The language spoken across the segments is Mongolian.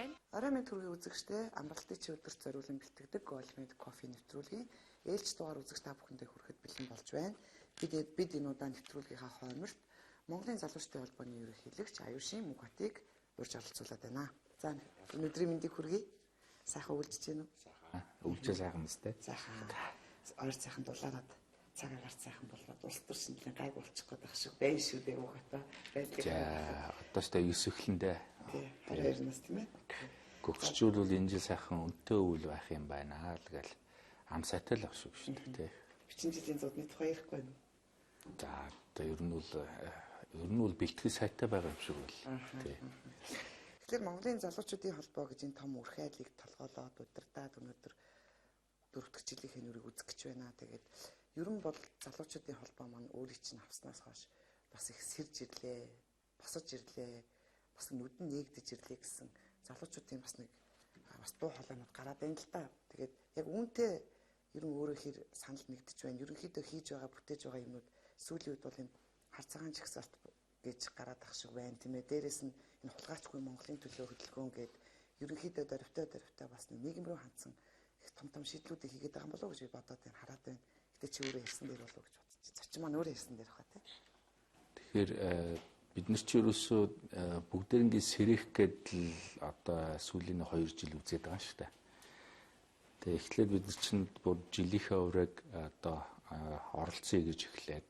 байна. Орой мэд төргийн үзэгчдээ амралтын чи өдөрт зориулан бэлтгэдэг Goldmade кофе нэвтрүүлгийн ээлж дугаар үзэгч та бүхэндээ хүрэхэд бэлэн болж байна. Бид энэ удаа нэвтрүүлгийнхаа хойморт Монголын залуучдын холбооны ерөнхийлөгч Аюушийн Мухатыг урьж оролцуулаад байна. За өнөөдрийн мэндийг хүргэе. Сайхан үйлчж гин үү? Сайхан. Үйлчээ сайхан мэт. Сайхан. Ойр сайхан дулаараад цагаан гарт сайхан болоод улс төр шинжилгээ гайг болчих гээд байх шиг байна шүү дээ Мухата. За одоо ч та 9 эхлэндээ. Тий. 22-наас тийм ээ. Гөгсчүүд бол энэ жил сайхан өнтөө үйл байх юм байна л гэл ам сайтай л авшиг шүү дээ тий. Бичин жилийн зодны тухай ярихгүй байна. За одоо ер нь бол бэлтгэл сайтай байгаа юм шиг байна тий. Тэгэхээр Монголын залуучуудын холбоо гэж энэ том үрхайлыг толгоолоод удирдаад өнөөдөр 4 дахь жилийнхээ нүрийг үзэх гэж байна. Тэгээд ер нь бол залуучуудын холбоо маань өөрийг чинь авснаас хойш бас их сэрж ирлээ, босож ирлээ, бас нүдэн нээгдэж ирлээ гэсэн залуучуудын бас нэг бас дуу хоолойнууд гараад байна л да. Тэгээд яг үүнтэй ер нь өөрөө хэр санал нэгдэж байна. Ерөнхийдөө хийж байгаа, бүтээж байгаа юмнууд сүүлийн үед бол энэ хар цагаан жигсаалт гэж гараад ах шиг байна тийм ээ. Дээрээс нь энэ хулгайчгүй Монголын төлөө хөдөлгөөн гээд ерөнхийдөө дөрвтэй бас нийгэм рүү хандсан их том шийдлүүдийг хийгээд байгаа юм болов уу гэж би бодоод байна, хараад байна. Гэтэ чи өөрөө хэлсэн дээр болов уу гэж бодчих. Зочин маань өөрөө хэлсэн дээр хаа тийм. Тэгэхээр бид нар ч ерөөсөө бүгдээрингийн сэрэх гэдэл одоо сүүлийн 2 жил үзээд байгаа шүү дээ. Тэгээ эхлээд бид нар чинь бүр жилийнхээ ураг одоо оролцъё гэж эхлээд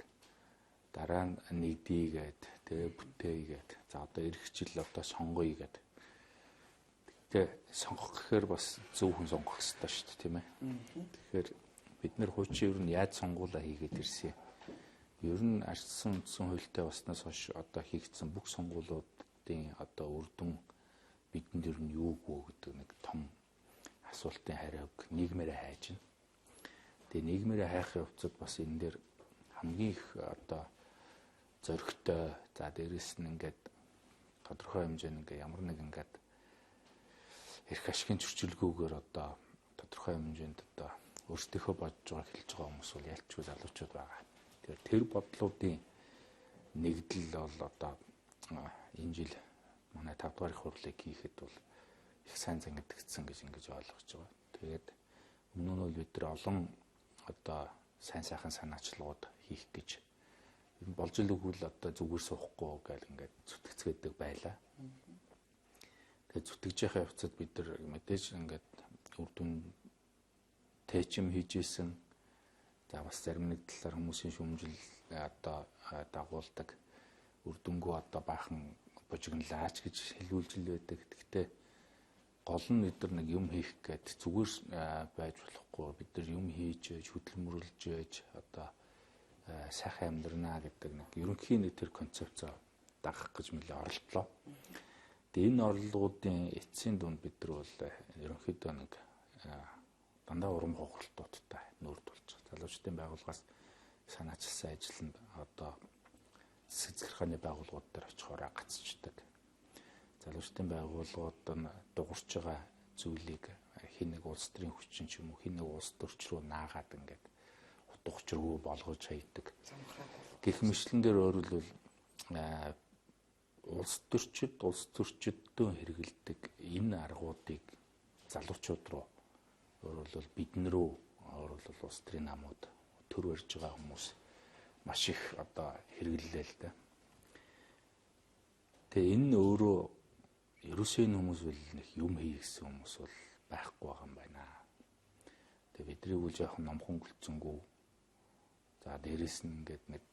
дараа нь нэгдийгээд тэгээ бүтээгээд за одоо эх жил одоо сонгоё гэдэг. Тэгээ сонгох гэхээр бас зөв хүн сонгох хэрэгтэй шүү дээ тийм ээ. Тэгэхээр бид нар хуучин ер нь яаж сонгуулаа хийгээд ирсэн юм. Ер нь арчсан үндсэн хуультай баснаас хойш одоо хийгдсэн бүх сонгуулиудын одоо үр дүн бидэнд ер нь юуг гэдэг нэг том асуултын хариуг нийгмээрээ хайж байна. Тэгээ нийгмээрээ хайхын хувьд бас энэ дээр хамгийн их одоо зоригтой за дээрэс нь ингээд тодорхой хэмжээнд ингээд ямар нэг ингээд эрх ашигын зөрчилгүйгээр одоо тодорхой хэмжээнд одоо өөрсдийнхөө бодож байгааг хэлж байгаа хүмүүс бол ялчгүй залуучууд байгаа. Тэр бодлуудын нэгдэл бол одоо энэ жил манай 5 дугаар их хурлыг хийхэд бол их сайн зангидагдсан гэж ингэж ойлгож байгаа. Тэгээд өмнө нь бол бид нар олон одоо сайн сайхан санаачлагууд хийх гэж болж л өгвөл одоо зүгээр суухгүй гэл ингээд зүтгэцгээдэг байлаа. Тэгээд зүтгэж яхаа явцад бид нар мэдээж ингээд үр дүн тэчим хийжсэн. За бас зарим нэг талаар хүмүүсийн шүүмжил одоо дагуулдаг үр дүнгөө одоо баахан бужигналаач гэж хэлүүлж л байдаг. Гэхдээ гол нь бид нар нэг юм хийх гээд зүгээр байж болохгүй. Бид нар юм хийж, хөдөлмөрлөж ээж одоо сайхан амьдрнаа гэдэг нэг ерөнхий нэг тэр концепцоо дагах гэж нэлээ оролдлоо. Тэгээ энэ орлогуудын эцсийн дунд бид нар бол ерөнхийдөө нэг дандаа урам хохиролтуудтай нүүр тулж байгаа. Залуучдын байгууллагаас санаачилсан ажил нь одоо засаг захиргааны байгууллагууд дээр очихоор гацчихдаг. Залуучдын байгууллагууд нь дуурч байгаа зүйлийг хин нэг улс төрийн хүчин ч юм уу хин нэг улс төрч рүү наагаад ингээд утга учиргүй болгож хайдаг. Гэх мэтлэн дээр өөрөлдвөл улс төрчдөө хэрэгэлдэг энэ аргуудыг залуучууд руу өөрөлдвөл бидэн рүү өөрөлдвөл улс төрийн намууд төр барьж байгаа хүмүүс маш их одоо хэрэглэлээ л да. Тэгээ энэ өөрөө ерөөсөө энэ хүмүүс бол нэг юм хий гэсэн хүмүүс бол байхгүй байгаа юм байна. Тэгээ биднийг үл жоохон номхон гүлцэнгүү. За дээрэс нь ингээд нэг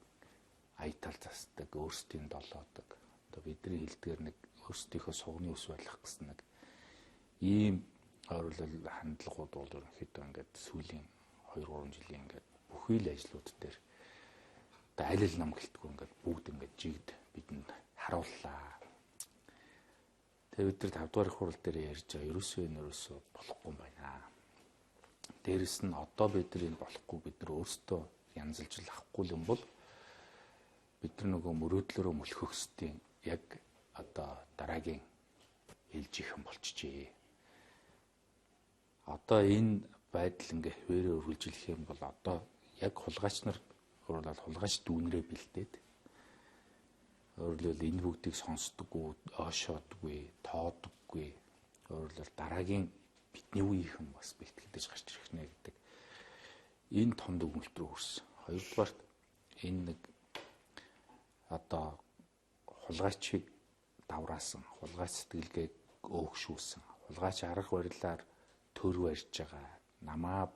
аятал засдаг, өөрсдийн долоодог. Одоо бидний хэлдгээр нэг өөрсдийнхөө сугны ус байлгах гэсэн нэг ийм ойрлол хандлагууд бол ерөнхийдөө ингээд сүүлийн 2-3 жилийн ингээд бүхий л ажлууд дээр одоо аль нам гэлтгүй ингээд бүгд ингээд жигд бидэнд харууллаа. Тэгээ бид нар 5 дугаар их хурал дээр ярьж байгаа ерөөсөө болохгүй юм байна. Дээрэс нь одоо бид нар энэ болохгүй бид нар өөрсдөө янзалж л авахгүй юм бол бид нар нөгөө мөрөөдлөөрөө мөлхөх хэвтийн яг одоо дараагийн ээлжийнхэн болчихжээ. Одоо энэ байдал ингээ хөвөрөө үргэлжлэх юм бол одоо яг хулгайч нар өөрөлдөл хулгайч дүүнрээ бэлдээд өөрөлдөл энэ бүгдийг сонсдоггүй, оошоодгүй, тоодоггүй Өөрөөр хэлбэл дараагийн бидний үеийнхэн бас бэлтгэж гарч ирэх нэ гэдэг энэ том дүгнэлт рүү хүрсэн. Хоёрдугаарт энэ нэг одоо хулгайчийг давраасан, хулгайч сэтгэлгээг өөгшүүлсэн, хулгайч арга барилаар төр барьж байгаа, намаа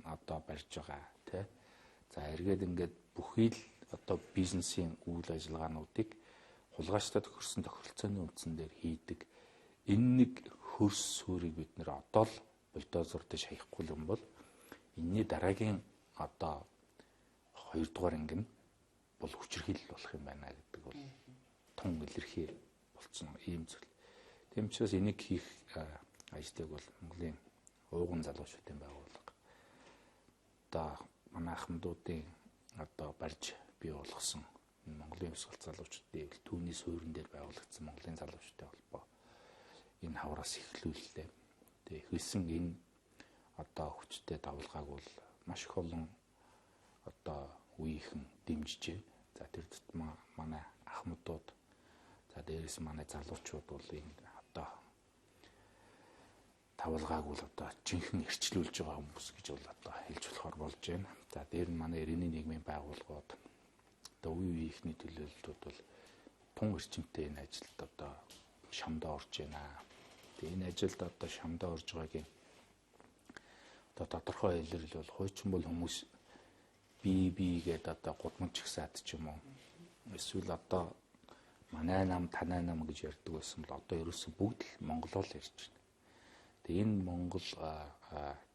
одоо барьж байгаа тий. За эргээд ингээд бүхий л одоо бизнесийн үйл ажиллагаануудыг хулгайчтай тохирсон тохиролцооны үндсэн дээр хийдэг. Энэ нэг хөрс суурийг бид нэр одоо л бульдозер дэш хаяхгүй юм бол энэний дараагийн одоо 2 дугаар анги нь бол хүчирхийлэл болох юм байна гэдэг бол тун илэрхий болцсон ийм зүйл. Тийм учраас энийг хийх ажлыг бол Монголын ууган залуучуудын байгууллага одоо манай ахмадуудын одоо барьж бий болгосон Монголын өсгөл залуучуудын түүний суурин дээр байгуулагдсан Монголын залуучуудын холбоо энэ хавраас эхлүүллээ. Тэгээ эхэлсэн энэ одоо хүчтэй давлгааг бол маш их олон одоо үеийнхэн дэмжиж байна. За тэр тутмаа манай ахмадууд, за дээрээс манай залуучууд бол энэ одоо тавлгааг бол одоо жинхэнэ эрчлүүлж байгаа хүмүүс гэж бол одоо хэлж болохоор болж байна. За дээр нь манай иргэний нийгмийн байгууллагууд одоо үе үеийнхний төлөөлөлтүүд бол тун эрчимтэй энэ ажилд одоо шамдаа орж байна. Тэгээ энэ ажилд одоо шамдаа орж байгаагийн одоо тодорхой илэрлэл бол хуучин бол хүмүүс би гэдэг одоо гудамж ихсаад ч юм уу. Эсвэл одоо манай нам танай нам гэж ярьдаг байсан бол одоо ерөөсөө бүгд л монголоор ярьж байна. Тэгээ энэ Монгол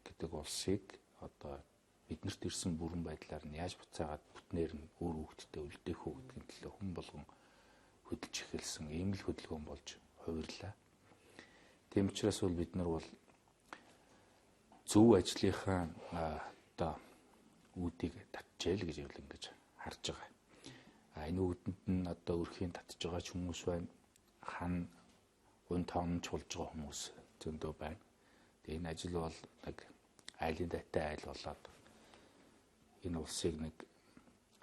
гэдэг улсыг одоо биднэрт ирсэн бүрэн байдлаар нь яаж буцаагаад бүтнээр нь өөр хөвгтдээ үлдээх үү гэдгийн төлөө хүн болгон хөдөлж эхэлсэн ийм л хөдөлгөөн болж хувирлаа. Тийм учраас бол бид нар бол зөв ажлынхаа одоо үүдийг татчихэл гэж явал ингэж харж байгаа. Энэ үүдэнд нь одоо өрхийн татж байгаа ч хүмүүс байна. Хан гун тоонч болж байгаа хүмүүс зөндөө байна. Тэгээ энэ ажил бол нэг айлын дайтай айл болоод энэ улсыг нэг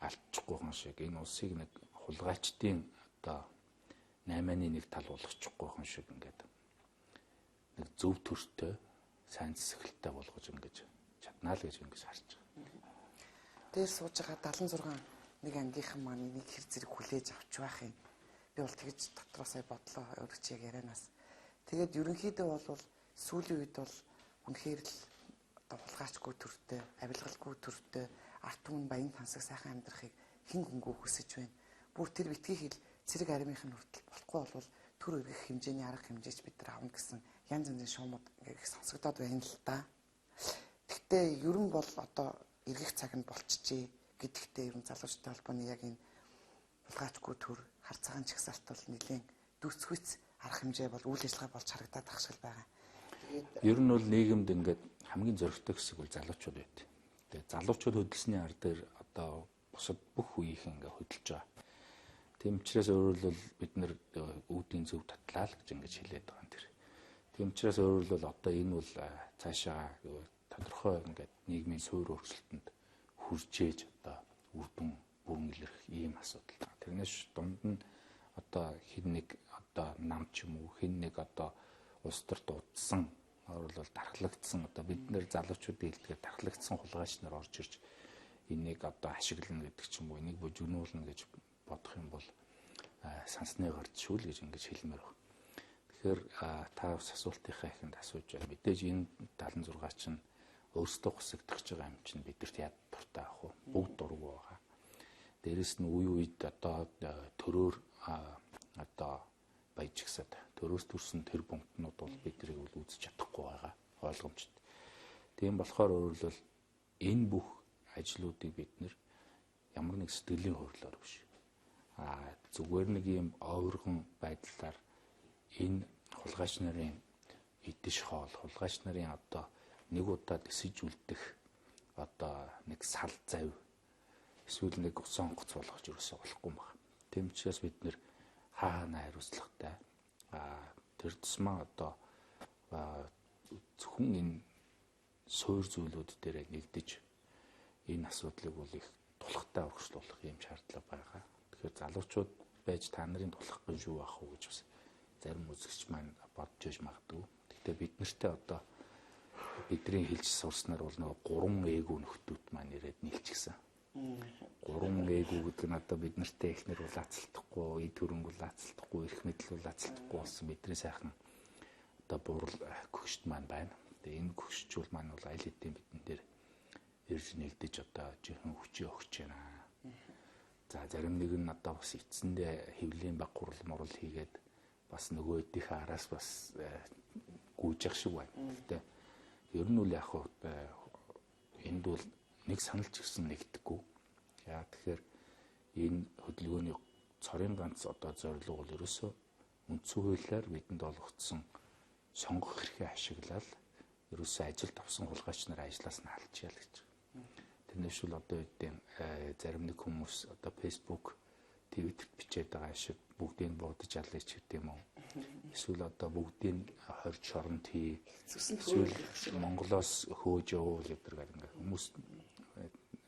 алдчихгүй хан шиг, энэ улсыг нэг хулгайчдын одоо 8-1 тал болгочихгүй хан шиг ингээд нэг зөв төртөө сайн зэсгэлтэй болгож ингэж чаднаа л гэж ингэж харж байгаа. Дээр сууж байгаа 76 нэг ангийнхан маань нэг хэр зэрэг хүлээж авч байх юм. Би бол тэгж дотроо сая бодлоо өөрөө чи яг ярианаас. Тэгээд ерөнхийдөө бол сүүлийн үед бол үнэхээр л одоо хулгайчгүй төртөө, авилгалгүй төртөө, арт түмэн баян тансаг сайхан амьдрахыг хэн хөнгөө хүсэж байна. Бүр тэр битгий хэл цэрэг аримынхын хүртэл болохгүй бол төр өргөх хэмжээний арга хэмжээч бид нар авна гэсэн янз янзын шуумууд их сонсогдоод байна л да. Гэхдээ ер нь бол одоо эргэх цаг нь болчихжээ гэдэгтээ ер нь залуучуудын холбооны яг энэ хулгайчгүй төр хар цагаан чагсаалт бол нэлээд дүрцхүйц арга хэмжээ бол үйл ажиллагаа болж харагдаад ах шиг байгаа. Ер нь бол нийгэмд ингээд хамгийн зоригтой хэсэг бол залуучууд байд. Тэгээ залуучууд хөдөлсөний ар дээр одоо бусад бүх үеийнхэн ингээд хөдөлж байгаа. Тийм учраас өөрөөр бид нэр үүдийн зөв татлаа л гэж ингэж хэлээд байгаа юм тэр. Тийм учраас өөрөөр одоо энэ бол цаашаа тодорхой ингээд нийгмийн суурь өөрчлөлтөнд хүрчээж одоо үрдүн бүрэн илэрх ийм асуудал. Тэрнээс дунд нь одоо хэн нэг одоо нам ч юм уу хэн нэг одоо улс төр дуудсан өөрөөр дархлагдсан одоо бид нэр залуучуудын хэлдгээр дархлагдсан хулгайч нар орж ирж энийг одоо ашиглана гэдэг ч юм уу энийг бужигнуулна гэж бодох юм бол сансны гард шүүл гэж ингэж хэлмээр байна. Тэгэхээр та бас асуултынхаа ихэнд асууж байна. Мэдээж энэ 76 чинь өөрсдөө хүсэгдэж байгаа юм чинь бидэрт яд дуртай ах уу? Бүгд дургу байгаа. Дээрэс нь үе үед одоо төрөөр одоо баяжигсаад төрөөс төрсөн тэр бомтнууд бол биднийг бол үзэж чадахгүй байгаа ойлгомжтой. Тийм болохоор өөрөлдвөл энэ бүх ажлуудыг бид нэр ямар нэг сэтгэлийн хөрөлөөр биш. Зүгээр нэг юм овиргон байдлаар энэ хулгайч нарын идэж хоол, хулгайч нарын одоо нэг удаа дэсэж үлдэх одоо нэг сал завь эсвэл нэг усан гоц болгож ерөөсөө болохгүй байна. Тийм учраас бид нэр хаана хариуцлагатай тэр тусмаа одоо зөвхөн энэ суур зүйлүүд дээр нэгдэж энэ асуудлыг бол их тулхтай урагшлуулах юм шаардлага байгаа. Тэгэхээр залуучууд байж та нарын тулах гэж юу ах вэ гэж бас зарим үзэгч маань бодож иж магадгүй. Гэхдээ бид нартэй одоо бидний хэлж сурснаар бол нөгөө 3 эгүү нөхдүүд маань ирээд нийлчихсэн. 3 эгүү гэдэг нь одоо бид нартэй ихнэр улаацалтахгүй, эд хөрөнгө улаацалтахгүй, эрх мэдэл улаацалтахгүй болсон бидний сайхан одоо бурал гөгшт маань байна. Тэгээ энэ гөгшчүүл маань бол аль хэдийн бидэн дээр ирж нэгдэж одоо жинхэнэ хүчээ өгч байна. За зарим нэг нь одоо бас эцэндээ хэвлийн баг гурал мурал хийгээд бас нөгөө эдийнхээ араас бас гүйж явах шиг байна. Гэхдээ ер нь үл яг энд бол нэг саналч гэсэн нэгдэхгүй. Яа тэгэхээр энэ хөдөлгөөний цорын ганц одоо зорилго бол ерөөсөө үндсэн хуулиар бидэнд олгогдсон сонгох эрхээ ашиглаад ерөөсөө ажилд авсан хулгайч нар ажлаас нь халчихъя л гэж. Тэрнээс бол одоо үеийн зарим нэг хүмүүс одоо Facebook, Twitter-т бичээд байгаа шиг бүгдийг буудаж алж гэдэг юм уу? Эсвэл одоо бүгдийг хорж шоронд хий. Эсвэл Монголоос хөөж явуул гэдэг ингээ хүмүүс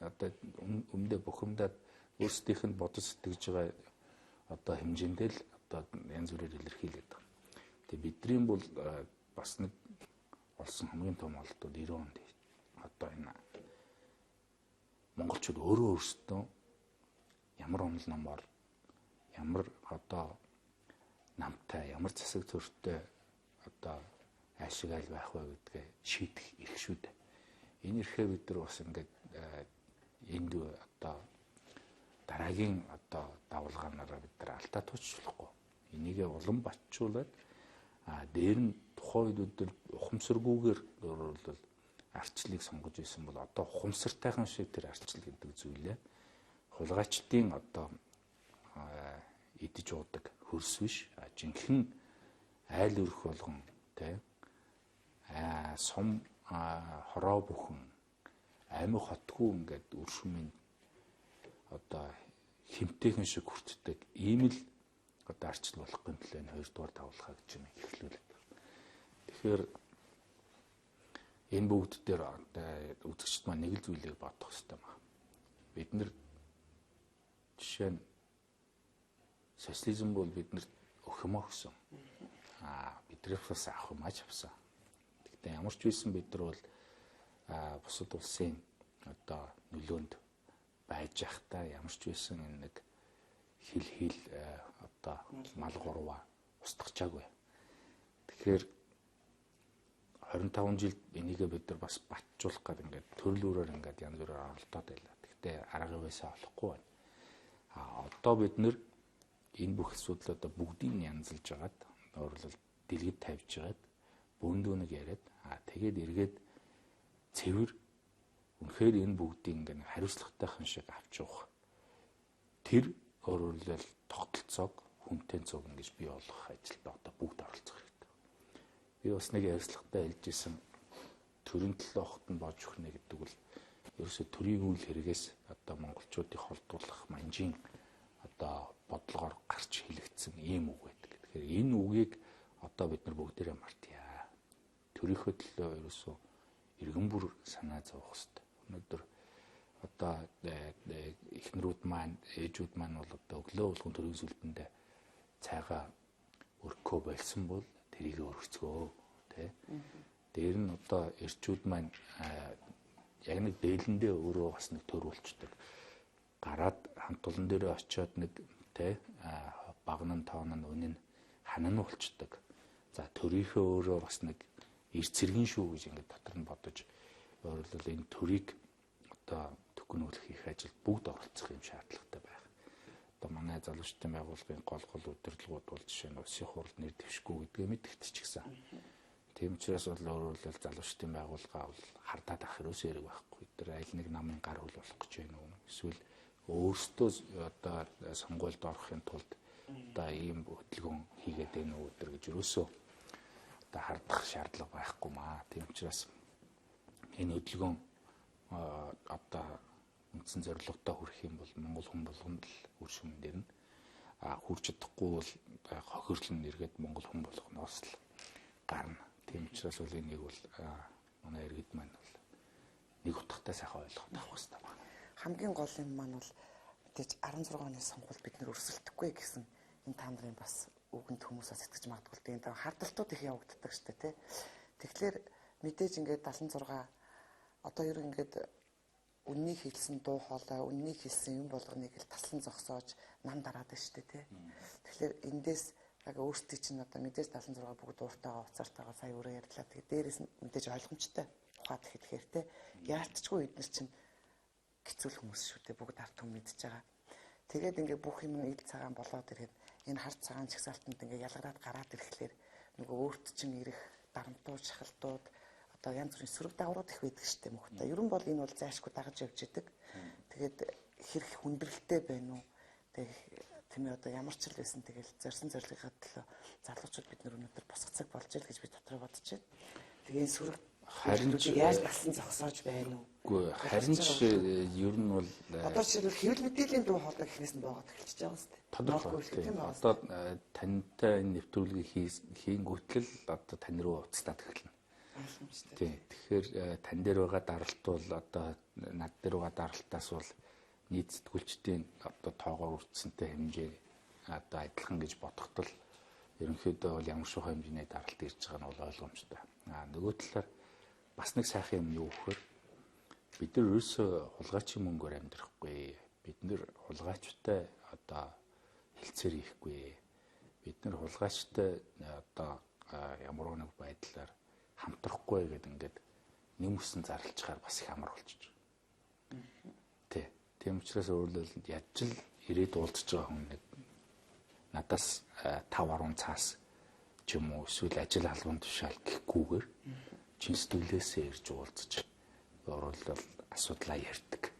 одоо өмнөдөө бухимдаад өөрсдийнх нь бодож сэтгэж байгаа одоо хэмжээндээ л одоо янз бүрээр илэрхийлээд байгаа. Тэгээ бидний бол бас нэг олсон хамгийн том олдол 90 онд одоо энэ монголчууд өөрөө өөрсдөө ямар онол номоор ямар одоо намтай ямар засаг төртөө одоо ашигаал байх вэ гэдгээ шийдэх эрх шүү дээ. Энэ эрхээ бид нар бас ингээд энд одоо дараагийн одоо давалгаанаараа бид нар алдаа туучруулахгүй. Энийгээ улам батжуулаад дээр нь тухайн үед бид ухамсаргүйгээр бол арчлыг сонгож исэн бол одоо ухамсартайхан шиг тэр арчил гэдэг зүйлээ хулгайчдын одоо идэж уудаг хөрс биш жинхэнэ айл өрх болгон тэ сум хороо бүхэн амиг хотгүй ингээд өршмийн одоо хэмтэйхэн шиг хүртдэг ийм л одоо арчил болох юм план 2 дугаар давуулгаа гэж юм эхлүүлээд. Тэгэхээр энэ бүгд дээр үзэгчд маань нэг л зүйлийг бодох хэрэгтэй байна. Бид нар жишээ нь социализм бол биднэрт өгөхмөө өгсөн. Бидрээс бас авах юм аж авсан. Гэхдээ ямар ч байсан бид нар бол бусад улсын одоо нөлөөнд байж явахдаа ямар ч байсан энэ нэг хил одоо мал гурваа устгачаагүй. Тэгэхээр 25 жилд энийгээ бид нар бас батжуулах гэдэг ингээд төрлөөрөөр ингээд янз бүрээр оролдоод байлаа. Гэхдээ арга байсаа олохгүй байна. Одоо бид нар энэ бүх асуудал одоо бүгдийг нь янзалж агаад өөрөлд дэлгэд тавьж агаад бөөндөөнийг яриад тэгээд эргээд цэвэр үнэхээр энэ бүгдийг ингээд хариуцлагатайхан шиг авч явах. Тэр өөрөлд тогтолцоог хүнтэй цог ингэж бий болгох ажилд одоо бүгд оролцох хэрэгтэй. Би бас нэг ярьцлагатай хэлж исэн төрийн төлөө огт нь боож өгнө гэдэг бол ерөөсө төрийн үйл хэрэгээс одоо монголчуудыг холдуулах манжийн одоо бодлогоор гарч хэлэгдсэн ийм үг байдаг. Тэгэхээр энэ үгийг одоо бид нар бүгдээрээ мартъя. Төрийнхөө төлөө ерөөсө иргэн бүр санаа зовох хэрэгтэй. Өнөөдөр одоо эхнэрүүд маань, ээжүүд маань бол одоо өглөө болгон төрийн сүлдэндээ цайгаа өргөхөө болсон бол тэрийг өргөцгөө тий. Дээр нь одоо эрчүүд маань яг нэг дээлэндээ өөрөө бас нэг төр болчдөг. Гараад хамт олон дээрээ очиод нэг тий багнан тоон нь үнэн ханан болчдөг. За төрийнхөө өөрөө бас нэг эр цэргийн шүү гэж ингээд дотор нь бодож өөрөлдөл энэ төрийг одоо төгнүүлэх их ажилд бүгд оролцох юм шаардлагатай байх. Одоо манай залуучдын байгууллагын гол удирдлагууд бол жишээ нь улсын хурлд нэр дэвшгүй гэдгээ мэдгэдэг ч гэсэн. Тийм учраас бол өөрөлдөл залуучдын байгууллага бол хардаад ах хэрэгс хэрэг байхгүй. Тэр аль нэг намын гар хөл болох гэж байна уу? Эсвэл өөрсдөө одоо сонгуульд орохын тулд одоо ийм хөдөлгөөн хийгээд байна уу гэж ерөөсөө одоо хардах шаардлага байхгүй маа. Тийм учраас энэ хөдөлгөөн одоо үндсэн зорилготой хүрэх юм бол Монгол хүн болгонд л үр шимэн дээр нь хүрч чадахгүй бол хохирлон нэргээд Монгол хүн болгоноос л гарна. Тийм учраас бол энийг бол манай иргэд маань бол нэг утгатай сайхан ойлгоод авах хэрэгтэй байна. Хамгийн гол юм маань бол мэдээж 16 оны сонгуульд бид нэр өрсөлдөхгүй гэсэн энэ та нарын бас үгэнд хүмүүсээ сэтгэж магадгүй тийм хардталтууд их явагддаг шүү дээ тий. Тэгэхээр мэдээж ингээд 76 одоо ер нь ингээд үннийг хэлсэн дуу хоолой, үннийг хэлсэн юм болгоныг л таслан зогсоож нам дараад байна шүү дээ тий. Тэгэхээр эндээс яг өөртөө чинь одоо мэдээж 76 бүгд ууртайгаа уцаартайгаа сая өөрөө ярьлаа. Тэгээд дээрээс нь мэдээж ойлгомжтой ухаад хэлэхээр тий. Яалтчгүй эдгээр чинь хэцүү хүмүүс шүү дээ. Бүгд ард түмэн мэдж байгаа. Тэгээд ингээд бүх юм ил цагаан болоод ирэхэд энэ хар цагаан чагсаалтанд ингээд ялгараад гараад ирэхлээр нөгөө өөрт чинь ирэх дарамтууд, шахалтууд одоо янз бүрийн сөрөг дагаврууд их байдаг шүү дээ мөхтэй. Ерөн бол энэ бол зайшгүй дагаж явж идэг. Тэгээд хэрэг хүндрэлтэй байна уу? Тийм ээ одоо ямар ч л байсан тэгэл зорьсон зорилгынхаа төлөө залуучууд бид нар өнөөдөр босгоцог болж ил гэж би дотроо бодож байна. Тэгээ энэ сөрөг харин ч яаж тасан зогсоож байна уу? Үгүй харин ч ер нь бол одоо жишээлбэл хэвлэл мэдээллийн дуу хоолой гэхнээс нь боогод эхэлчихэж байгаа юм тест. тодорхой тийм одоо тантай энэ нэвтрүүлгийг хийнгүүтэл одоо тань руу уцтаад эхэлнэ. Тийм. Тэгэхээр тань дээр байгаа даралт бол одоо над дээр байгаа даралтаас бол нийт сэтгүүлчдийн одоо тоогоор үрдсэнтэй хэмжээ одоо адилхан гэж бодохдол ерөнхийдөө бол ямар шоу хэмжээний даралт ирж байгаа нь бол ойлгомжтой. Нөгөө талаар бас нэг сайхан юм юу гэхээр бид нар ерөөсөө хулгайчийн мөнгөөр амьдрахгүй. Бид нар хулгайчтай одоо хэлцээр хийхгүй. Бид нар хулгайчтай одоо ямар нэг байдлаар хамтрахгүй гэдэг ингээд нэмсэн зарлцгаар бас их амар болчих. Тийм учраас өөрөлдөл яаж л ирээд уулзж байгаа хүн нэг надаас 5-10 цаас ч юм уу эсвэл ажил албан тушаал гэхгүйгээр чин сэтгэлээсээ ирж уулзж өөрөлдөл асуудлаа ярьдаг.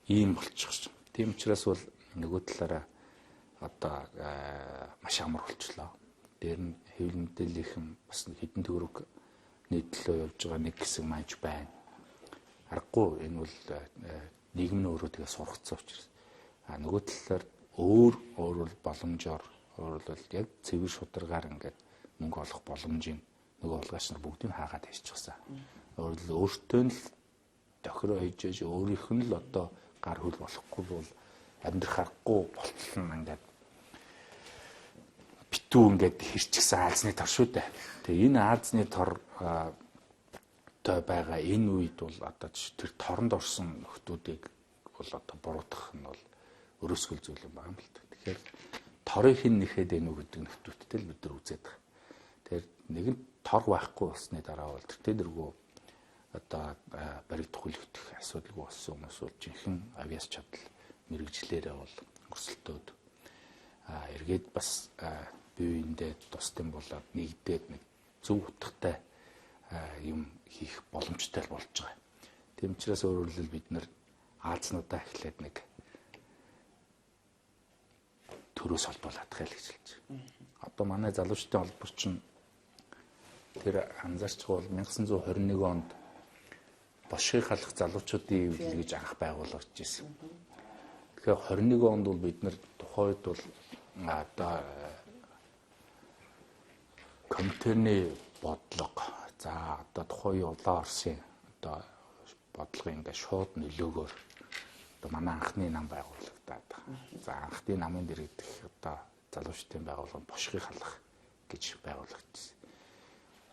Ийм болчихсон. Тийм учраас бол нөгөө талаараа одоо маш амар болчлоо. Дээр нь хэвлэл мэдээллийнхэн бас хэдэн төгрөг нийтлөө явж байгаа нэг хэсэг маань байна. Аргагүй энэ бол нийгэм нь өөрөө тэгээ сургацсан учраас нөгөө талаар өөр бол боломжоор өөрөлдөл яг цэвэр шударгаар ингээд мөнгө олох боломжийн нөгөө хулгайч нар бүгдийг хаагаад тавьчихсан. Өөрөлдөл өөртөө л тохироо хийж өөрийнх нь л одоо гар хөл болохгүй бол амьдрах аргагүй болчихсон ингээд битүү ингээд хэрчгсэн аазны тор шүү дээ. Тэгээ энэ аазны тор той байгаа энэ үед бол одоо тэр торонд орсон нөхдүүдийг бол одоо буруутгах нь бол өрөөсгөл зүйл юм байна л да. Тэгэхээр торыг хэн нэхэд энэ үү гэдэг нөхдүүдтэй л бид нар үзээд байгаа. Тэгэхээр нэгэн тор байхгүй болсны дараа бол тэр дэргүү одоо баригдах хүлэгдэх асуудалгүй болсон хүмүүс бол жинхэнэ авиас чадал мэрэгжлээрээ бол өрсөлдөөд эргээд бас биеиндээ тусдын болоод нэгдээд нэг зөв утгатай юм хийх боломжтой болж байгаа. Тийм учраас өөрөлдөл бид нар Аалзнуудаа эхлээд нэг төрөөс холбоолаад хэл гэж хэлж байна. Одоо манай залуучдын холбоор чинь тэр анзаарч байгаа бол 1921 онд бошгийг халах залуучуудын эвлэл гэж анх байгуулагдаж ирсэн. Тэгэхээр 21 онд бол бид нар тухайд бол одоо компьютерний бодлого за одоо тухайн улаан Оросын одоо бодлогын ингээд шууд нөлөөгөөр одоо манай анхны нам байгуулагдаад байгаа. За анхны намын дэргэдэх одоо залуучдын байгууллага бошгийг халах гэж байгуулагдсан.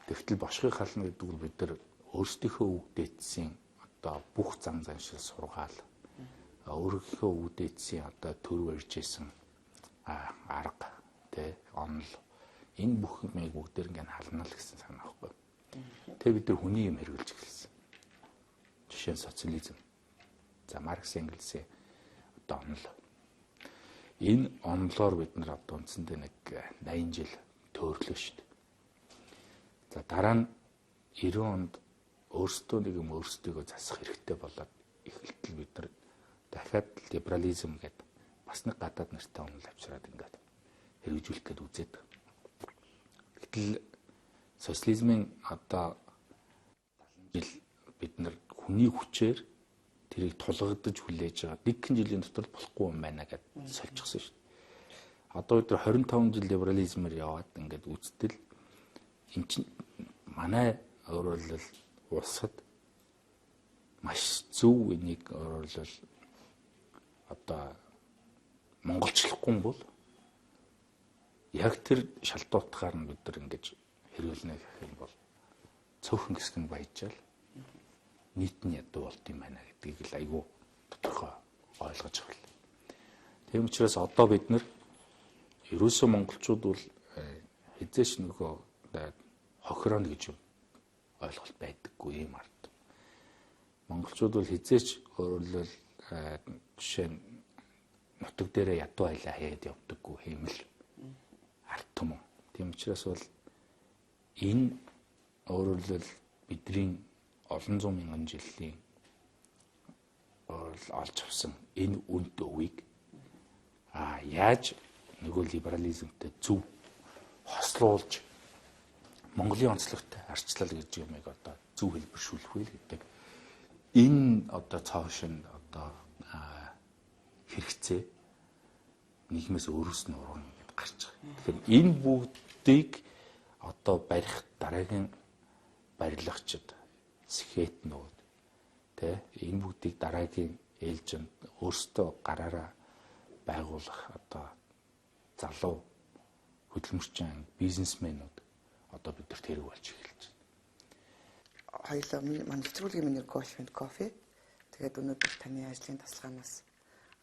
Тэгтэл бошгийг хална гэдэг нь бид нар өөрсдийнхөө үгдээдсийн одоо бүх зам заншил сургаал өөрийнхөө үгдээдсийн одоо төр барьжсэн арга тэ онол энэ бүх юмыг бүгдээр ингээд хална л гэсэн санаа байхгүй. Тэгээ бид нар хүний юм хэрэгжилж эхэлсэн. Жишээ нь социализм. За Маркс Энгельсийн одоо онол. Энэ онолоор бид нар одоо үндсэндээ нэг 80 жил төөрлөө шүү дээ. За дараа нь 90 онд өөрсдөө нэг юм өөрсдийгөө засах хэрэгтэй болоод эхэлтэл бид нар дахиад либерализм гэдэг бас нэг гадаад нэртэй онол авчираад ингээд хэрэгжүүлэх гээд үзээд. Гэтэл социализмын одоо жил бид нар хүний хүчээр тэрийг тулгагдаж хүлээж байгаа. Нэг жилийн дотор болохгүй юм байна гэдээ сольчихсон шүү дээ. Одоо бид 25 жил либерализмээр яваад ингээд үзтэл эн чинь манай өөрөлдөл улсад маш зөв энийг өөрөлдөл одоо монголчлохгүй бол яг тэр шалтгаутгаар нь бид нар ингэж хэрүүлнэ гэх юм бол цөөхөн хэсэг нь баяжаал нийтний ядуу болд юм байна гэдгийг л айгүй тодорхой ойлгож авлаа. Тийм учраас одоо бид нар ерөөсөө монголчууд бол хизээш нөгөө хохирооно гэж ойлголт байдаггүй юм ард. Монголчууд бол хизээч өөрөлдөл жишээ нь нутаг дээрээ ядуу айлаа хаяад явдаггүй хэмэл ард түмэн. Тийм учраас бол энэ өөрөлдөл бидний олон зуун мянган жилийн олж авсан энэ үнд өвийг яаж нөгөө либерализмтэй зөв хослуулж Монголын онцлогтой арчлал гэж юмыг одоо зөв хэлбэршүүлэх вэ гэдэг энэ одоо цаашин одоо хэрэгцээ нийгмээс өөрөөс нь урган гэдээ гарч байгаа. Тэгэхээр энэ бүгдийг одоо барих дараагийн барилгачид сэхэтнүүд энэ бүгдийг дараагийн ээлжинд өөрсдөө гараараа байгуулах одоо залуу хөдөлмөрчин бизнесмэнүүд одоо бидэрт хэрэг болж эхэлж байна. Хоёулаа манай нэвтрүүлгийн миний Golf and Coffee. Тэгээд өнөөдөр таны ажлын тасалгаанаас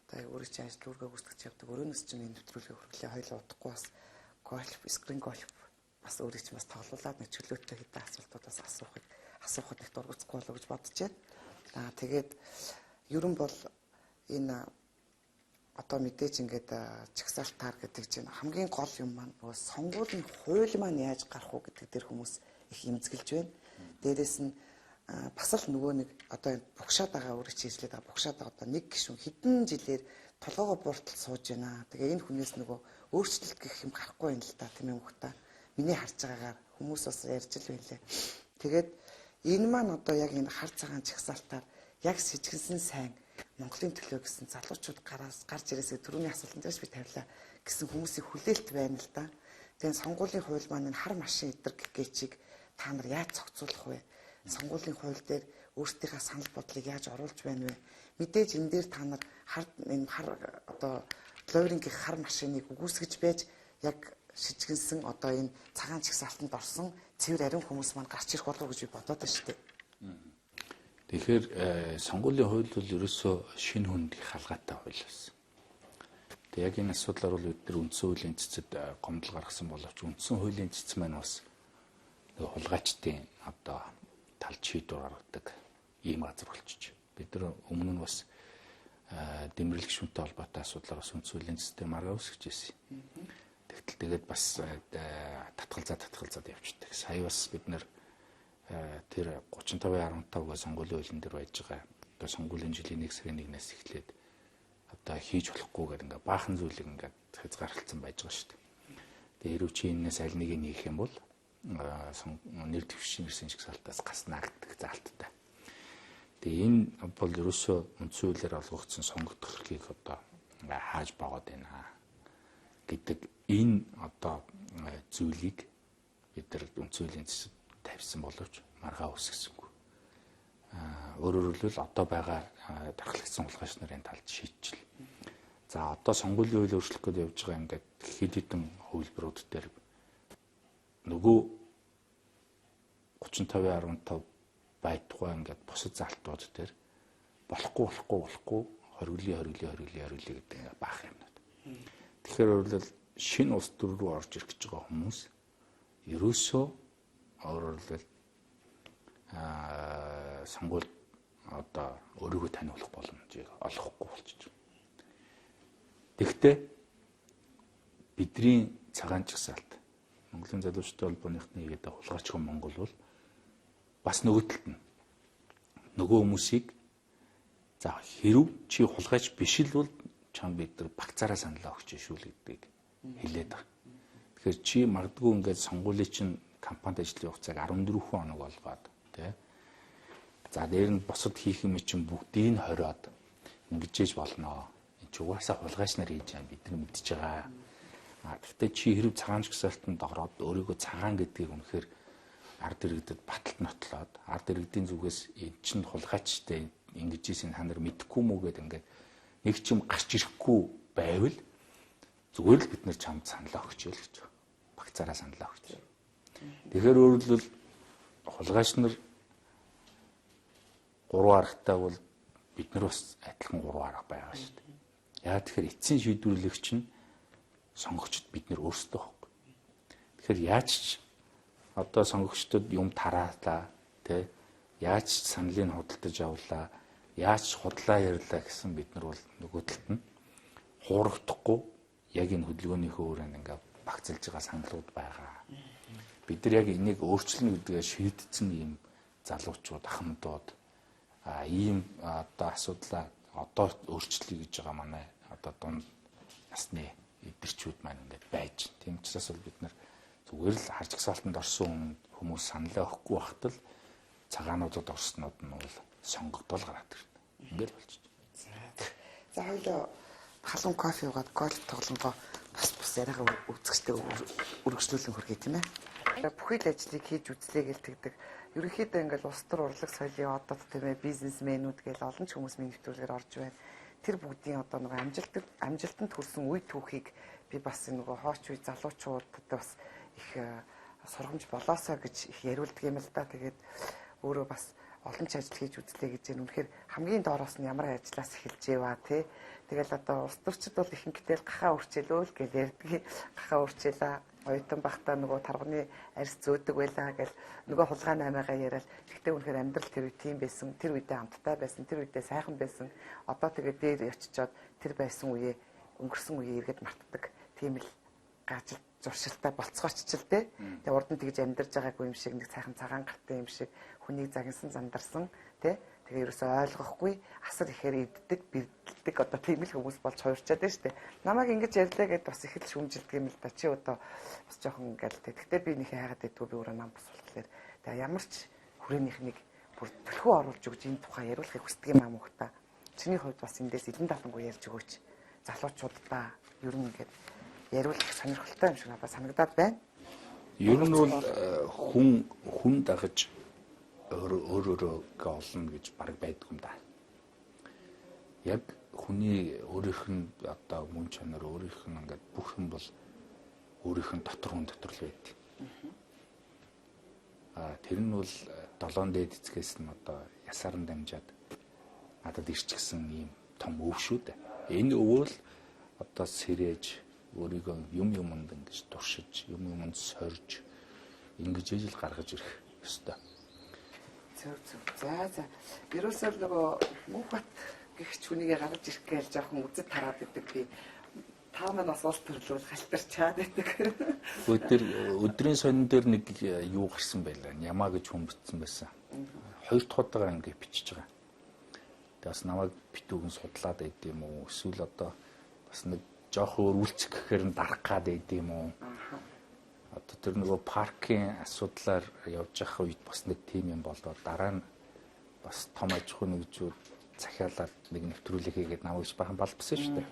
одоо өөрөө чи ажил үргээ гүйцэтгэж явдаг. Өрөөнөөс чинь энэ нэвтрүүлгээ хүргэлээ хоёулаа удахгүй бас golf, screen golf бас өөрөө чи бас тоглуулад нэг чөлөөтэй хэдэн асуултуудаас асуухад их дургуцахгүй болов гэж бодож байна. Тэгээд ерөн бол энэ одоо мэдээж ингээд чагсаалтаар гэдэг чинь хамгийн гол юм маань нөгөө сонгуулийн хууль маань яаж гарах уу гэдэг дээр хүмүүс их эмзэглэж байна. Дээрээс нь бас л нөгөө нэг одоо бугшаад байгаа өөрөө чи хэлээд байгаа бугшаад байгаа одоо нэг гишүүн хэдэн жилээр толгоогоо бууртал сууж байна. Тэгээ энэ хүнээс нөгөө өөрчлөлт гэх юм гарахгүй юм л та тийм юм хта. Миний харж байгаагаар хүмүүс бас ярьж л байлээ. Тэгээд энэ маань одоо яг энэ хар цагаан чагсаалтаар яг с ิจ гэнсэн сайн Монголын төлөө гэсэн залуучууд гарч ирээсээ түрүүний асуултанд яаж би тавилаа гэсэн хүмүүсийн хүлээлт байна л да. Тэгээд сонгуулийн хууль маань энэ хар машин эдэр гэгэчийг та нар яаж зохицуулах вэ? Сонгуулийн хууль дээр өөрсдийнхээ санал бодлыг яаж оруулж байна вэ? Мэдээж энэ дээр та нар хар одоо лойрингийн хар машиныг үгүйсгэж байж яг шижгэнсэн одоо энэ цагаан чагсаалтанд орсон цэвэр ариун хүмүүс маань гарч ирэх болов уу гэж би бодоод байна шүү дээ. Тэгэхээр сонгуулийн хууль бол ерөөсөө шинэ хүнд их халгаатай хууль байсан. Тэг яг энэ асуудлаар бол бид нар үндсэн хуулийн цэцэд гомдол гаргасан боловч үндсэн хуулийн цэц маань бас хулгайчдын одоо талд шийдвэр гаргадаг ийм газар болчих. Бид нар өмнө нь бас дэмрэл гишүүнтэй холбоотой асуудлаар бас үндсэн хуулийн цэцтэй маргаа үсгэж байсан. Тэгтэл тэгээд бас татгалзаад явчихдаг. Сая бас бид нар тэр 35.15-га сонгуулийн хуулийн дээр байж байгаа. Одоо сонгуулийн жилийн 1 сарын 1-ээс эхлээд одоо хийж болохгүйгээр ингээ баахан зүйлийг ингээ хязгаарлалцсан байж байгаа шүү дээ. Тэгээ хэрв чи энэс аль нэгийг нээх юм бол нэр дэвшин ирсэн чагсаалтаас гаснаа гэдэг заалттай. Тэгээ энэ бол ерөөсөө үндсэн хуулиар олгогдсон сонгогдох эрхийг одоо хааж богоод байна гэдэг энэ одоо зүйлийг бид нар үндсэн хуулийн цэцэд тавьсан боловч маргаа үсгэсэнгүй. Өөрөөр хэлбэл одоо байгаа дархлагдсан хулгайч нарын талд шийдчихэл. За одоо сонгуулийн хуулийг өөрчлөх гэж явж байгаа ингээд хэд хэдэн хувилбарууд дээр нөгөө 35.15 байтугай ингээд бусад залтууд дээр болохгүй хориглие гэдэг ингээд баах юмнууд. Тэгэхээр өөрөлдөл шинэ улс төр рүү орж ирэх гэж байгаа хүмүүс ерөөсөө өөрөлдөл сонгуульд одоо өөрийгөө таниулах боломжийг олохгүй болчих. Тэгвэл бидний цагаан чагсаалт Монголын залуучуудын холбооныхны хийгээд хулгайчхан Монгол бол бас нөгөө талд нь нөгөө хүмүүсийг за хэрв чи хулгайч биш л бол чам бид нар багцаараа саналаа өгч шүү л гэдгийг хэлээд байгаа. Тэгэхээр чи магадгүй ингээд сонгуулийн чинь кампанид ажиллах хугацааг 14 хоног болгоод тий. За дээр нь босод хийх юм чинь бүгдийг нь хориод ингэж болно. Энд чи угаасаа хулгайч нар хийж байгаа бид нар мэдчихэж байгаа. Гэхдээ чи хэрв цагаан чагсаалтанд ороод өөрийгөө цагаан гэдгийг үнэхээр ард иргэдэд баталт нотлоод ард иргэдийн зүгээс эн чинь хулгайчтай ингэж ийсэн та нар мэдэхгүй мүү гэд ингээд нэг ч юм гарч ирэхгүй байвал зүгээр л бид нар чамд саналаа өгч ял гэж. багцаараа саналаа өгч. Тэгэхээр өөрөлдвөл хулгайч нар 3 аргатай бол бид нар бас адилхан 3 арга байгаа шүү дээ. Яа тэгэхээр эцсийн шийдвэрлэгч нь сонгогчд бид нар өөрсдөө байхгүй. Тэгэхээр яаж ч одоо сонгогчдод юм тараалаа тий яаж ч саналыг худалдаж авлаа яаж ч худлаа ярьлаа гэсэн бид нар бол нөгөө талд нь хуурагдахгүй яг энэ хөдөлгөөнийхөө өрөөнд ингээ багцлж байгаа саналууд байгаа. Бид нар яг энийг өөрчлөнө гэдгээ шийдсэн ийм залуучууд ахмадууд ийм одоо асуудлаа одоо өөрчлөе гэж байгаа манай одоо дунд насны эдгэрчүүд маань ингээд байж. Тийм учраас бол бид нар зүгээр л харж гсаалтанд орсон хүмүүс саналаа өгөхгүй байхад л цагаануудад орснууд нь бол сонгогдол гараад ирнэ. Ингээд болчих. За хоёулаа халуун кофе уугаад гольф тоглонгоо бас яриагаа үзэгчтэй үргэлжлүүлэн хүргэе тийм ээ. Бүхэл ажлыг хийж үзлээ гэж тэгдэг. Ерөнхийдөө ингээл улс төр урлаг соёлын одод тийм ээ бизнесмэнүүд гээл олон ч хүмүүс минь нэвтрүүлгээр орж байна. Тэр бүгдийн одоо нэг амжилтанд хүрсэн үе түүхийг би бас нөгөө хооч үе залуучуудад бас их сургамж болоосоо гэж их яриулдаг юм л да. Тэгээд өөрөө бас олон ч ажил хийж үзлээ гэж байна. Үнэхээр хамгийн доороос нь ямар ажлаас эхэлж яваа тий. Тэгэл одоо улс төрчид бол ихэнхдээ гахаа үрчээлөө л гэж ярьдаг. Гахаа үрчээлээ. Оюутан бахта нөгөө тарганы арьс зөөдөг байлаа гэл нөгөө хулгай наймаагаа яриад. Гэхдээ үнэхээр амьдрал тэр үе тийм байсан. Тэр үедээ амттай байсан. Тэр үедээ сайхан байсан. Одоо тэгээд дээр очичоод тэр байсан үеэ өнгөрсөн үеэ эргээд мартдаг. Тийм л гажил зуршилтай болцгооч ч л дээ. Тэгээ урд нь тэгж амьдарч байгаагүй юм шиг нэг цайхан цагаан гартын юм шиг хүнийг загинсан зандарсан тий. Тэгээ ерөөсөй ойлгохгүй асар ихээр иддэг, бэрдэлдэг одоо тийм л хүмүүс болж хуурчаад байна шүү дээ. Намайг ингэж ярьлаа гэдээ бас их л шүмжилдэг юм л да. Чи одоо бас жоохон ингээл тий. Гэхдээ би нэг хайгаад байдгүй би өөрөө нам бус болохоор. Тэгээ ямар ч хүрээнийхнийг бүр төлхөө оруулж өгч энэ тухай яриулахыг хүсдэг юм аа мөхтаа. Чиний хувьд бас эндээс элен далангуй ярьж өгөөч. Залуучуудаа ер нь ингээд яриулах сонирхолтой юм шиг надад санагдаад байна. Ер нь бол хүн дагаж өөрөөрөө олно гэж баг байдгүй юм да. Яг хүний өөрийнх нь одоо мөн чанар өөрийнх нь ингээд бүх юм бол өөрийнх нь дотор хүн дотор л байдаг. Тэр нь бол долоон дээд эцгээс нь одоо ясаар нь дамжаад надад ирчихсэн ийм том өв шүү дээ. Энэ өвөө л одоо сэрэж өөрийгөө юмд ингэж туршиж, юмд сорж ингэж ижил гаргаж ирэх ёстой. За. Ерөөсөө нөгөө Мөнхбат гихч хүнийгээ гаргаж ирэх гэж жоохон үзэд хараад идэг би. Та маань бас улс төрлөөл халтарчаад байдаг. Өдрийн сонин дээр нэг юу гарсан байлаа. Ямаа гэж хүн бичсэн байсан. 2 дахь удаага ингэ бичиж байгаа. Тэгээс намайг битүүгэн судлаад байд юм уу? Эсвэл одоо бас нэг жоох өөр үйлчлэх гэхээр нь дарах гад байд юм уу? Одоо тэр нөгөө паркийн асуудлаар явж байгаа үед бас нэг тим юм болдоо дараа нь бас том аж ахуй нэгжүүд захиалаад нэг нэвтрүүлэг хийгээд намайг бахан балбсан шүү дээ.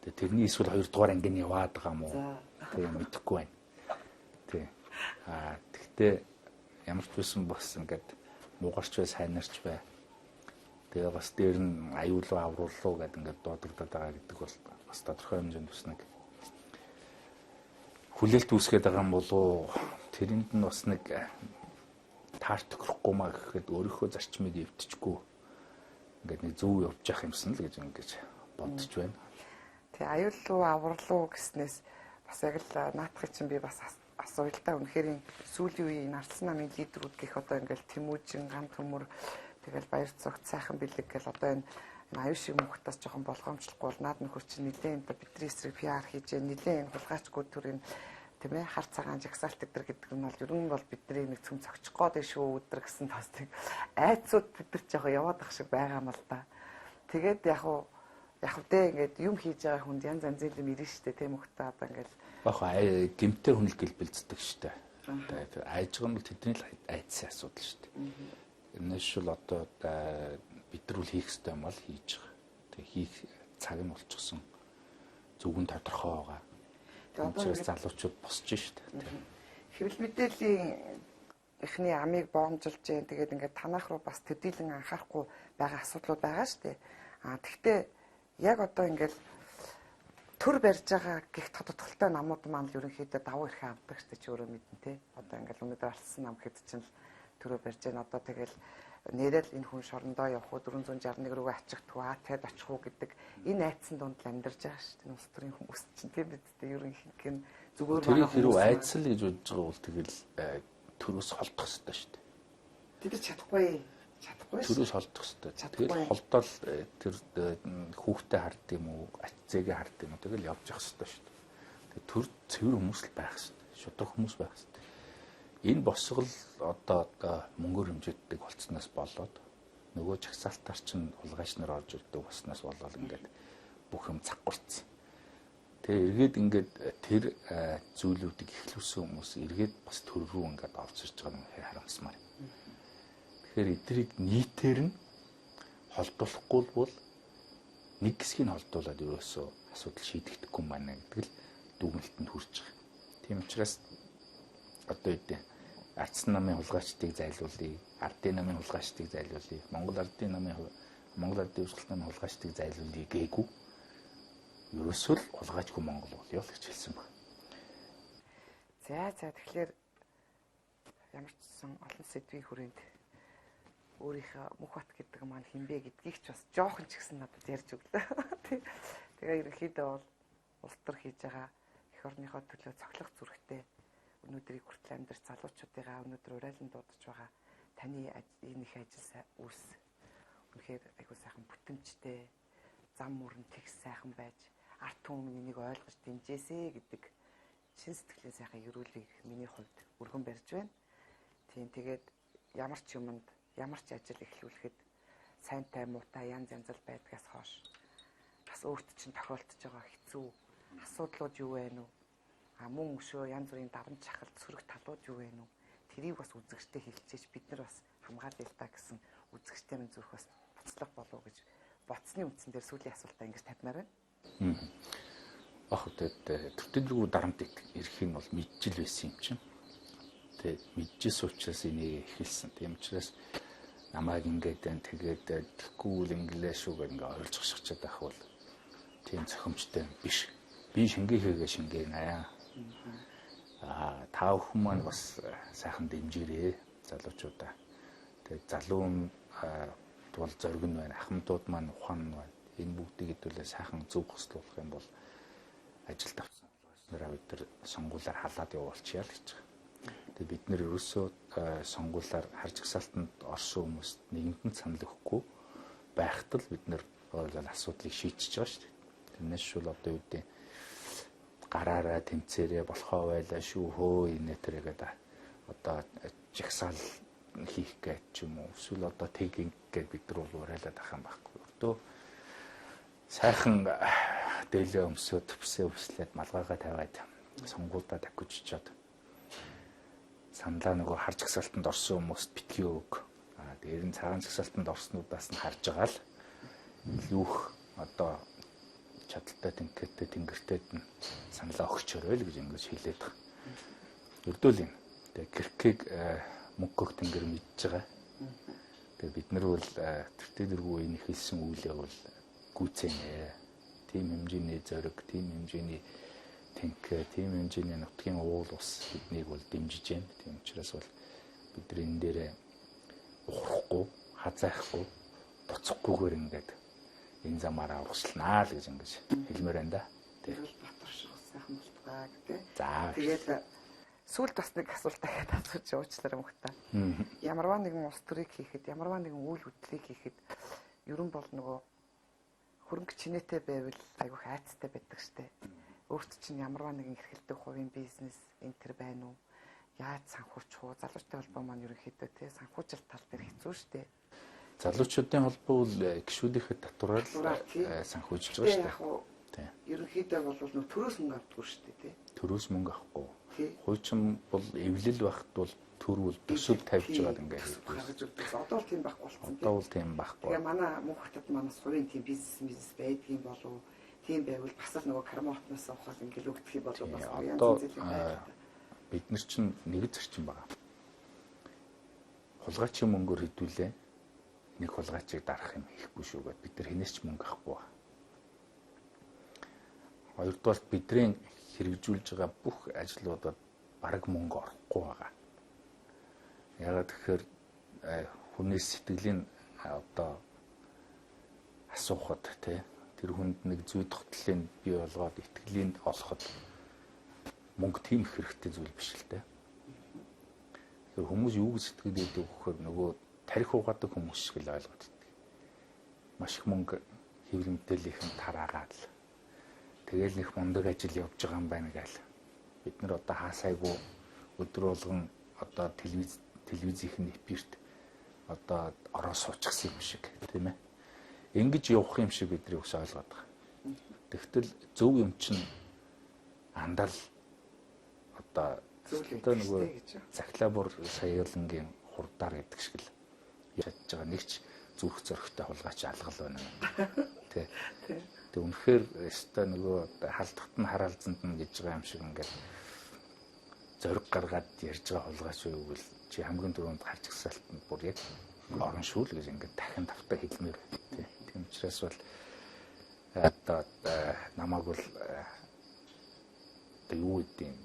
Тэгээ тэрний эсвэл 2 дугаар ангийн яваад байгаа юм уу? Тэгээ мэдэхгүй байна. Тий. Тэгтээ ямар ч байсан бас ингээд муугарч бай, сайнарч бай. Тэгээ бас дээр нь аюулгүй авруулуу гэдэг ингээд дуудагдаад байгаа гэдэг бол бас тодорхой хэмжээнд бас нэг хүлээлт үүсгээд байгаа юм болоо тэрэнд нь бас нэг таарч тохирохгүй маа гэхэд өөрийнхөө зарчмыг эвдчихгүй ингээд нэг зөв явж явах юмсан л гэж ингэж бодож байна. Тэгээ аюулгүй авралуу гэснээс бас яг л наадахыг чинь би бас асууя л да. Үнэхээр сүүлийн үеийн ардсан намын лидерүүд гэх одоо ингээл Тэмүүжин, Ган Төмөр тэгэл Баяр Цогт сайхан бэлэг гэл одоо энэ аюу шиг мөнхтас жоохон болгоомжлохгүй бол наад нөхөр чинь нэлээд бидний эсрэг PR хийж нэлээд хулгайчгүй төрийн тийм ээ хар цагаан жагсаалт гэдэг нь бол ер нь бол бидний нэг цөм цогчих гээд шүү өдр гэсэн тас тийм айцууд бид нар жоохон яваад ах шиг байгаа юм л да. Тэгээд яг дээ ингээд юм хийж байгаа хүнд янз янзын юм ирнэ штэ тийм мөхтөө одоо ингээд баг гэмтэр хүнэл гэлбэлцдэг штэ. Тэгээд айжгаа нь бол тэдний айцсан асуудал штэ. Энэш л одоо бид нар үл хийх ёстой юм бол хийж байгаа. Тэгээ хийх цаг нь болчихсон. Зөвгөн тодорхой байгаа. Тэгээд залуучууд босч штэ. Хэвлэл мэдээллийн эхний амийг боомжилж जैन тэгээд ингээд танах руу бас төдийлөн анхаарахгүй байгаа асуудлууд байгаа штэ. Тэгвэл яг одоо ингээд төр барьж байгаа гих тодотголтой намууд маань л ерөнхийдөө давуу эрхээ авдаг штэ чи өөрөө мэднэ те. Одоо ингээл өнөөдөр алсан нам хэд чинь л төрөө барьж байна. Одоо тэгэл нэрэл энэ хүн шорондоо явах уу 461 рүүгээ ачихдгүй тэгээд очих уу гэдэг энэ айдсан дунд л амьдарч байгаа шүү дээ. Улс төрийн хүмүүс чинь тийм биз дээ. Ерөнхийдөө гэн зүгээр байгаа хүмүүс айдсал гэж бодож байгаа бол тэгэл төрөөс холдох хэрэгтэй шүү дээ. Тэд чадахгүй төрөөс холдох хэрэгтэй. Тэгэл холдоод тэр хүүхдэд хард юм уу, ачцээгээ хард юм уу тэгэл явж явах хэрэгтэй шүү дээ. Тэгээ төр цэвэр хүмүүс л байх хэрэгтэй. Шудраг хүмүүс байх хэрэгтэй. Энэ босгол одоо мөнгөөр хэмжигддэг болцсноос болоод нөгөө чагсаалтаар чинь улгайч нар орж ирдэг болсноос болоод ингээд бүх юм цаггурцсан. Тэгээ эргээд ингээд тэр зүйлүүдийг эхлүүлсэн хүмүүс эргээд бас төр рүү ингээд орж ирж байгаа юм харамсмаар. Тэгэхээр эдрийг нийтээр нь холдуулахгүй бол нэг хэсгийг холдуулаад ерөөсөө асуудал шийдэгдэхгүй маань гэдэг л дүгнэлтэнд хүрч байгаа. Тийм учраас одоо үедээ ардсан намын хулгайчдыг зайлуулъя, ардын намын хулгайчдыг зайлуулъя, Монгол ардын өвсгөл намын хулгайчдыг зайлуулъя гээгүй. Ерөөсөө л хулгайчгүй Монгол болёо л гэж хэлсэн баг. За тэгэхээр ямар ч сан олон сэдвийн хүрээнд өөрийнхөө Мөнхбат гэдэг маань хинбэ гэдгийг ч бас жоохон ч гэсэн надад ярьж өглөө. Тэгээ ерөнхийдөө бол улс төр хийж байгаа эх орныхоо төлөө цоглох зүрхтэй өнөөдрийг хүртэл амьдарч залуучуудыгаа өнөөдөр урайлан дуудаж байгаа таны энэ их ажил үүс үнэхээр айгүй сайхан бүтэмжтэй зам мөрөн тэгс сайхан байж арт түмнийг энийг ойлгож дэмжээсэ гэдэг чин сэтгэлийн сайхан ерөөлийг миний хувьд өргөн барьж байна. Тийм тэгээд ямар ч юмд ямар ч ажил эхлүүлэхэд сайнтай муутай янз янз л байдгаас хойш бас өөрт чинь тохиолдож байгаа хэцүү асуудлууд юу вэ нү? Мөн өшөө янз бүрийн дарамт шахалт сөрөг талууд юу вэ нү? Тэрийг бас үзэгчтэй хэлчихэж бид нар бас хамгаалъя л та гэсэн үзэгчтэй минь зүрх бас буцлах болов гэж бодсны үндсэн дээр сүүлийн асуултаа ингэж тавьмаар байна. Ах тэгээд төртөлгүй дарамт ирэх нь бол мэджил байсан юм чинь. Тэгээд мэджсэн учраас энийг эхэлсэн. Тийм учраас намайг ингээд тэгээд тэгэхгүй л инглиш шүү гэж ингээд ойлж шахчихад байх бол тийм зохимжтой биш. Би шингээхээгээ шингээнэ. Та бүхэн маань бас сайхан дэмжээрэй залуучуудаа. Тэгээд залуу бол зориг нь байна. Ахмадууд маань ухаан байна. Энэ бүгдийг хэдүүлээ сайхан зөв хөслөх юм бол ажилд авсан нэрээ бид нар сонгуулиар халаад явуулчихъя л гэж байгаа. Тэгээд бид нэр ерөөсөө сонгуулиар харж гсалтанд орсон хүмүүст нэгэнтэн санал өгөхгүй байхад л бид нэр асуудлыг шийдчихэж байгаа шүү дээ. Тэрнээс шул одоо юу гэдэг гараараа тэмцээрээ болохоо байлаа шүү хөө инээтэрэгээд одоо жагсаал хийх гэж ч юм уу эсвэл одоо тэг ингээд бид нар бол урайлаад ах юм байхгүй. Өөртөө сайхан дээлээ өмсөө төвсөө өслээд малгайгаа тавиад сонгуульдаа тахижчаад саналаа нөгөө харж гсалтанд орсон хүмүүст битгий өг. Дээр нь цагаан жагсаалтанд орснуудаас нь харж байгаа л юух одоо чадaltaй тэнхэттэй тэнгэртэд нь саналаа өгчөөрэй л гэж ингэж хэлээд байгаа. Өрдөөл юм. Тэгээ гэркийг мөнгөх тэнгэр мэдж байгаа. Тэгээ бид нар бол төртөлгүй энэ хэлсэн үйлээ бол гүйцэнэ. Тим хэмжээний зориг, тим хэмжээний тэнхээ, тим хэмжээний нутгийн уул ус биднийг бол дэмжиж байна. Тийм учраас бол бид нар энэ дээрээ ухрахгүй, хазаахгүй, буцахгүйгээр ингээд энэ замаараа урагшлнаа л гэж ингэж хэлмээр байна да. Тэр бол батар шиг сайхан болтугай гэдэг. За. Тэгээд сүүлд бас нэг асуулт дахиад асууж уучлаарай мөхтаа. Ямарваа нэгэн улс төрийг хийхэд, ямарваа нэгэн үйл хөдлөлийг хийхэд ерөн бол нөгөө хөрөнгө чинээтэй байвал айгүйх айцтай байдаг штэ. Өөрт чинь ямарваа нэгэн эрхэлдэг хувийн бизнес энэ төр байна уу? Яаж санхүүжих вэ? Залуучтай холбоо маань ерөнхийдөө тий санхүүжилт тал дээр хэцүү штэ. Залуучуудын холбоо бол гишүүдийнхээ татвараар санхүүжиж байгаа шүү дээ. Ерөнхийдөө бол нөө төрөөс мөнгө авдаг шүү дээ, тий. Төрөөс мөнгө авахгүй. Хуучин бол эвлэл байхад бол төр бол төсөв тавьж байгаа ингээд гаргаж өгдөг. Одоо л тийм байхгүй болсон. Одоо бол тийм байхгүй. Тэгээ манай Мөнхбатад манаас хувийн тийм бизнес байдгийн болов тийм байвал бас л нөгөө кармотноос ухаал ингээд өгдөг юм болов бас одоо бид нар чинь нэг зарчим байгаа. Хулгайчийн мөнгөөр хэдүүлээ нэг хулгайчийг дарах юм хийхгүй шүү гэдэг бид нар хинээс ч мөнгө авахгүй. Хоёрдугаар бидний хэрэгжүүлж байгаа бүх ажлуудад бараг мөнгө орохгүй байгаа. Ягаад гэхээр хүнээс сэтгэлийн одоо асуухад тэр хүнд нэг зүй тогтлолыг бий болгоод итгэлийг олоход мөнгө тийм их хэрэгтэй зүйл биш л дээ. Тэр хүмүүс юу гэж сэтгэл өгдөг гэхээр нөгөө тарих угаадаг хүмүүс шиг л ойлгоод байдаг. Маш их мөнгө хэвлэл мэдээллийнхэн тараагаад л тэгэл их мундаг ажил явж байгаа юм байна гээл. Бид нар одоо хаасайгүй өдөр болгон одоо телевизийн эфирт одоо ороо суучихсан юм шиг тийм ээ. Ингэж явах юм шиг бидний ус ойлгоод байгаа. Тэгтэл зөв юм чинь андал одоо нөгөө Цахилбар Саялангийн хурдаар гэдэг шиг л ядж байгаа нэг ч зүрх зоригтой хулгайч алгал байна. Тэ. Тэг үнэхээр өстой нөгөө халдахт нь хараалзанд нь гэж байгаа юм шиг ингээд зориг гаргаад ярьж байгаа хулгайч байвал чи хамгийн түрүүнд харж гисалтанд бүр яг орон шүүл гэж ингээд дахин тавтаа хэлмээр байна. Тийм учраас бол одоо намайг бол одоо юу гэдэг юм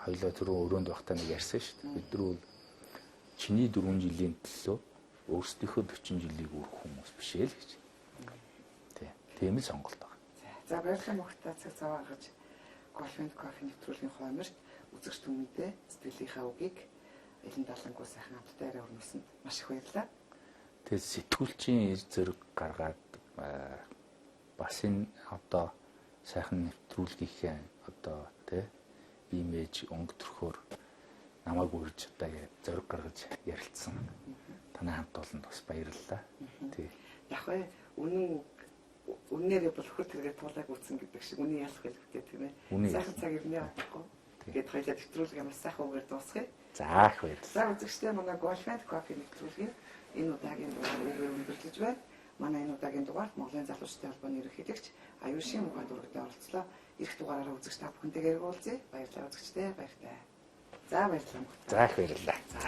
хоёлоо түрүү өрөөнд байхдаа нэг ярьсан шүү дээ. Бид нар бол чиний 4 жилийн төлөө өөрсдийнхөө 40 жилийг өрөх хүмүүс биш ээ л гэж. Тийм л сонголт байна. За баярлалаа мөхтэй цаг зав гаргаж Golfing Coffee нэвтрүүлгийн хойморт үзэгч түмэндээ сэтгэлийнхаа үгийг Элен Далангуу сайхан амттай арай өрнөсөнд маш их баярлалаа. Тэгээд сэтгүүлчийн зэрэг гаргаад бас энэ одоо сайхан нэвтрүүлгийнхээ одоо имиж өнгөтрөхөөр намайг үрж одоо зориг гаргаж ярилцсан. Танай хамт олонд бас баярлалаа. Тий. Яг бай үнээр бол хөр тэргээ туулайг үүсэн гэдэг шиг үний ялах хэлбэтэй тийм ээ. Сайхан цаг ирнэ явахгүй. Тэгээд хоёулаа нэвтрүүлэг ямар сайхан үгээр дуусгая. За их баярлалаа. За үзэгчдээ манай Golfing Coffee нэвтрүүлгийн энэ удаагийн үгээр өндөрлөж байна. Манай энэ удаагийн дугаарт Монголын залуучуудын холбооны ерөнхийлөгч Аюушийн Мухай дурагтай оролцлоо. Ирэх дугаараараа үзэгч та бүхэнтэйгээ уулзъя. Баярлалаа үзэгчдээ баяртай. За баярлалаа. За их баярлалаа. За